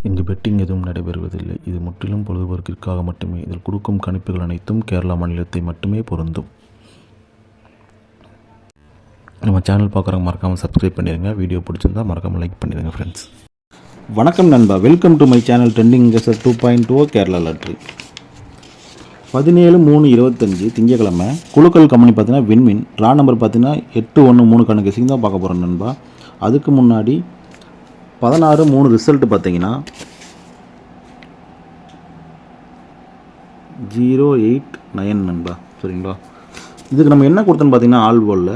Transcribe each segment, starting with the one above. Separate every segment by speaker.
Speaker 1: இங்கு பெட்டிங் எதுவும் நடைபெறுவதில்லை. இது முற்றிலும் பொழுதுபோக்கிற்காக மட்டுமே. இதில் கொடுக்கும் கணிப்புகள் அனைத்தும் கேரளா மாநிலத்தை மட்டுமே பொருந்தும். நம்ம சேனல் பார்க்குறவங்க மறக்காமல் சப்ஸ்கிரைப் பண்ணிடுங்க. வீடியோ பிடிச்சிருந்தா மறக்காமல் லைக் பண்ணிடுங்க ஃப்ரெண்ட்ஸ்.
Speaker 2: வணக்கம் நண்பா, welcome to my channel trending கெசர் 2.0 கேரளா லாட்ரி. 17/3/25 திங்கக்கிழமை குழுக்கள் கம்பெனி பார்த்தீங்கன்னா வின்மின் ரா நம்பர் பார்த்தீங்கன்னா 813 கெஸிங் தான் பார்க்க போகிறோம் நண்பா. அதுக்கு முன்னாடி 16/3 ரிசல்ட் பார்த்தீங்கன்னா 089 நண்பா. சரிங்களா, இதுக்கு நம்ம என்ன கொடுத்தோன்னு பார்த்தீங்கன்னா ஆல் போலில்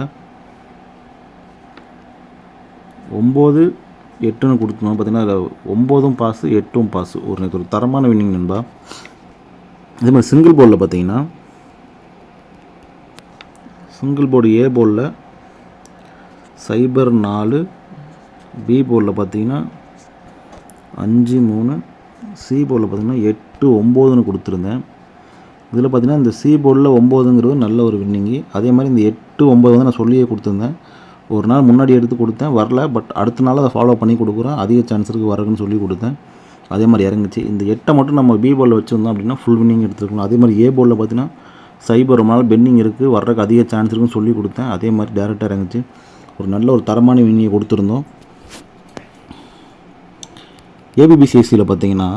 Speaker 2: 9-8ன்னு கொடுத்தோம். பார்த்தீங்கன்னா 9ம் பாஸு 8ம் பாஸு. ஒரு தரமான வின்னிங் நண்பா. இதே மாதிரி சிங்கிள் போர்டில் பார்த்தீங்கன்னா சிங்கிள் போர்டு ஏ போர்டில் 0-4, பி போர்டில் பார்த்தீங்கன்னா 5-3, சி போர்டில் பார்த்தீங்கன்னா 8-9ன்னு கொடுத்துருந்தேன். இதில் பார்த்தீங்கன்னா இந்த சி போர்டில் 9ங்கிறது நல்ல ஒரு வின்னிங்கு. அதே மாதிரி இந்த 8-9 வந்து நான் சொல்லியே கொடுத்துருந்தேன். ஒரு நாள் முன்னாடி எடுத்து கொடுத்தேன், வரல. பட் அடுத்த நாள் அதை ஃபாலோ பண்ணி கொடுக்குறேன், அதிக சான்ஸ் இருக்குது வரக்குன்னு சொல்லி கொடுத்தேன். அதே மாதிரி இறங்குச்சு. இந்த 8 மட்டும் நம்ம பி போர்டில் வச்சுருந்தோம் அப்படின்னா ஃபுல் வின்னிங் எடுத்துருக்கணும். அதே மாதிரி ஏ போர்டில் பார்த்தீங்கன்னா சைபர் ரொம்ப நாள் பெண்டிங் இருக்குது, வர்றதுக்கு அதிக சான்ஸ் இருக்குன்னு சொல்லி கொடுத்தேன். அதே மாதிரி டேரெக்டாக இறங்குச்சு. ஒரு நல்ல ஒரு தரமான வின்னிங்கை கொடுத்துருந்தோம். ஏபிபிசிஎஸ்சியில் பார்த்தீங்கன்னா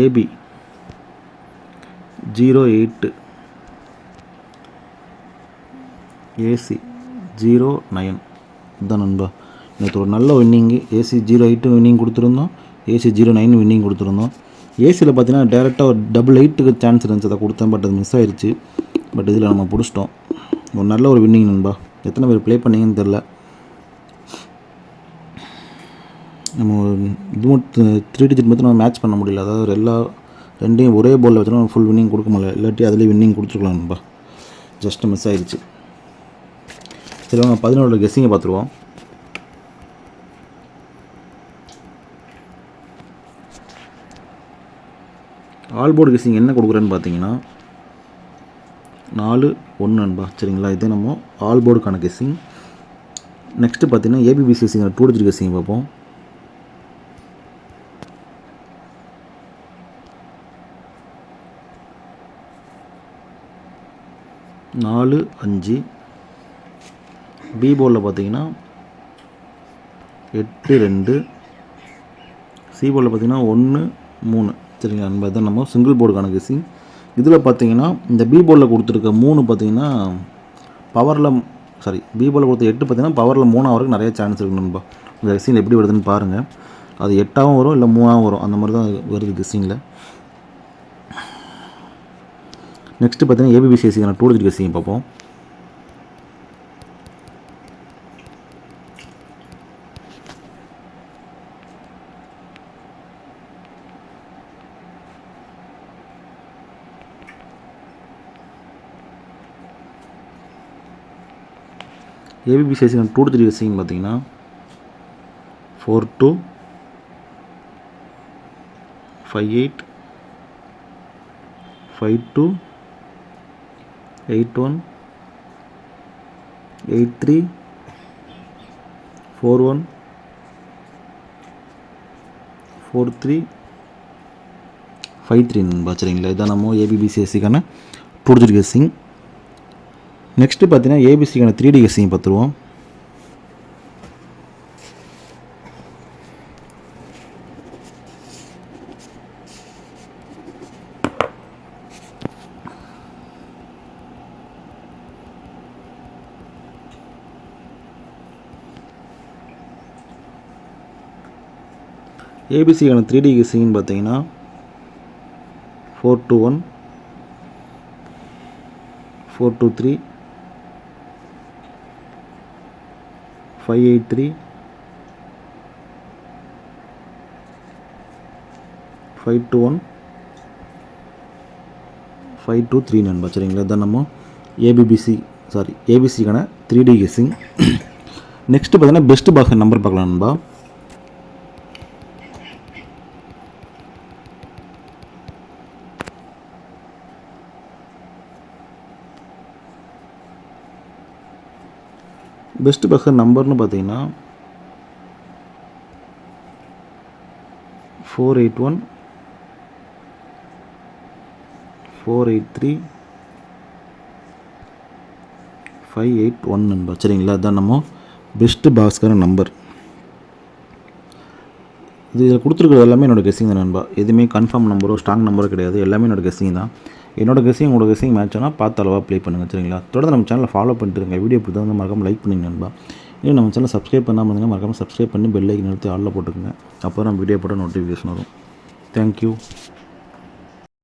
Speaker 2: ஏபி 08, ஏசி 09 இதுதான் நண்பா. நேற்று ஒரு நல்ல வின்னிங்கு. ஏசி 08 வின்னிங் கொடுத்துருந்தோம், ஏசி 09 வின்னிங் கொடுத்துருந்தோம். ஏசியில் பார்த்தீங்கன்னா டேரெக்டாக ஒரு 88க்கு சான்ஸ் இருந்துச்சு, அதை கொடுத்தேன். பட் அது மிஸ் ஆயிடுச்சு. பட் இதில் நம்ம பிடிச்சிட்டோம். ஒரு நல்ல ஒரு வின்னிங் நண்பா. எத்தனை பேர் ப்ளே பண்ணிங்கன்னு தெரில. நம்ம இது மட்டும் 3 டிஜிட் மட்டும் நம்ம மேட்ச் பண்ண முடியல. அதாவது ரெண்டையும் ஒரே போலில் வச்சுனா ஃபுல் வின்னிங் கொடுக்க முடியல. இல்லாட்டி அதிலே வின்னிங் கொடுத்துருக்கலாம் நண்பா. ஜஸ்ட்டு மிஸ் ஆயிடுச்சு. சரி வாங்க 11 கெஸ்ஸிங்கை பார்த்துருவோம். ஆல் போர்டு கெஸ்ஸிங் என்ன கொடுக்குறேன்னு பார்த்தீங்கன்னா 4-1 நண்பா. சரிங்களா, இதே நம்ம ஆல் போர்டுக்கான கெஸ்ஸிங். நெக்ஸ்ட்டு பார்த்தீங்கன்னா ஏபிபிசிஎஸ்சிங்கிற 2 டிஜிட் கெஸ்ஸிங் பார்ப்போம். 4-5, பி போர்டில் பார்த்தீங்கன்னா 8-2, சி போர்டில் பார்த்தீங்கன்னா 1-3. சரிங்களா நண்பா, இதுதான் நம்ம சிங்கிள் போர்டுக்கான கெஸ்ஸிங். இதில் பார்த்தீங்கன்னா இந்த பி போர்டில் கொடுத்துருக்க 3 பார்த்தீங்கன்னா பவரில் பி போர்டில் கொடுத்த 8 பார்த்தீங்கன்னா பவரில் 3 வரைக்கும் நிறைய சான்ஸ் இருக்குது நண்பா. இந்த கெஸ்ஸிங் எப்படி வருதுன்னு பாருங்கள். அது 8ஆகவும் வரும், இல்லை 3ஆகவும் வரும். அந்த மாதிரி தான் வருது கெஸ்ஸிங்கில். நெக்ஸ்ட்டு பார்த்தீங்கன்னா ஏபிபிசிஎஸ்சிக்கான 2 டிஜிட் கெஸ்ஸிங் பார்ப்போம். ஏபிபிசிஎஸ்சிக்கான 2 டிஜிட் கெஸ்ஸிங் பார்த்தீங்கன்னா 4-2, 5-8, 5-2, 8-1, 8-3, 4-1, 4-3, 5-3 நண்பா. சரிங்களா, இதான் நம்ம ஏபிபிசிஎஸ்சிக்கான 2 டிஜிட் கெஸ்ஸிங். நெக்ஸ்ட்டு பார்த்தீங்கன்னா ஏபிசிக்கான 3D கெஸ்ஸிங் பார்த்துருவோம். ஏபிசிக்கான 3D கெஸ்ஸிங்னு பார்த்தீங்கன்னா 4-1, 4-3, 5-8-3, 5-1, 5-2-3 நண்பா. சரிங்களா, இதான் நம்ம ஏபிசிக்கான 3D கெஸ்ஸிங். நெக்ஸ்ட்டு பார்த்தீங்கன்னா பெஸ்ட் பாக்ஸ் நம்பர் பார்க்கலாம் நண்பா. பெஸ்ட் பாக்ஸர் நம்பர்னு பார்த்தீங்கன்னா 481 483 581 நண்பா. சரிங்களா, அதுதான் நம்ம பெஸ்ட்டு பாக்ஸ்கார நம்பர். இதில் கொடுத்துருக்கிறது எல்லாமே என்னோடய கெஸ்ஸிங் தான் நண்பா. எதுவுமே கன்ஃபார்ம் நம்பரோ ஸ்ட்ராங் நம்பரோ கிடையாது. எல்லாமே என்னோடய கெஸ்ஸிங் தான். என்னோடய கெஸ்ஸிங் உங்களோட கெஸ்ஸிங் மேட்ச் ஆனால் பார்த்து அளவாக ப்ளே பண்ணுங்கள். சரிங்களா, தொடர்ந்து நம்ம சேனலை ஃபாலோ பண்ணிட்டு இருங்க. வீடியோ பிடிச்சா வந்து மறக்காமல் லைக் பண்ணுங்க நண்பா. இன்னும் நம்ம சேனல் சப்ஸ்கிரைப் பண்ணாமல் இருந்தீங்கன்னா மறக்காமல் சப்ஸ்கிரைப் பண்ணி பெல் ஐக்கன் நிறுத்தி ஆளில் போட்டுக்கோங்க. அப்போ நம்ம வீடியோ போட்டால் நோட்டிஃபிகேஷன் வரும். தேங்க்யூ.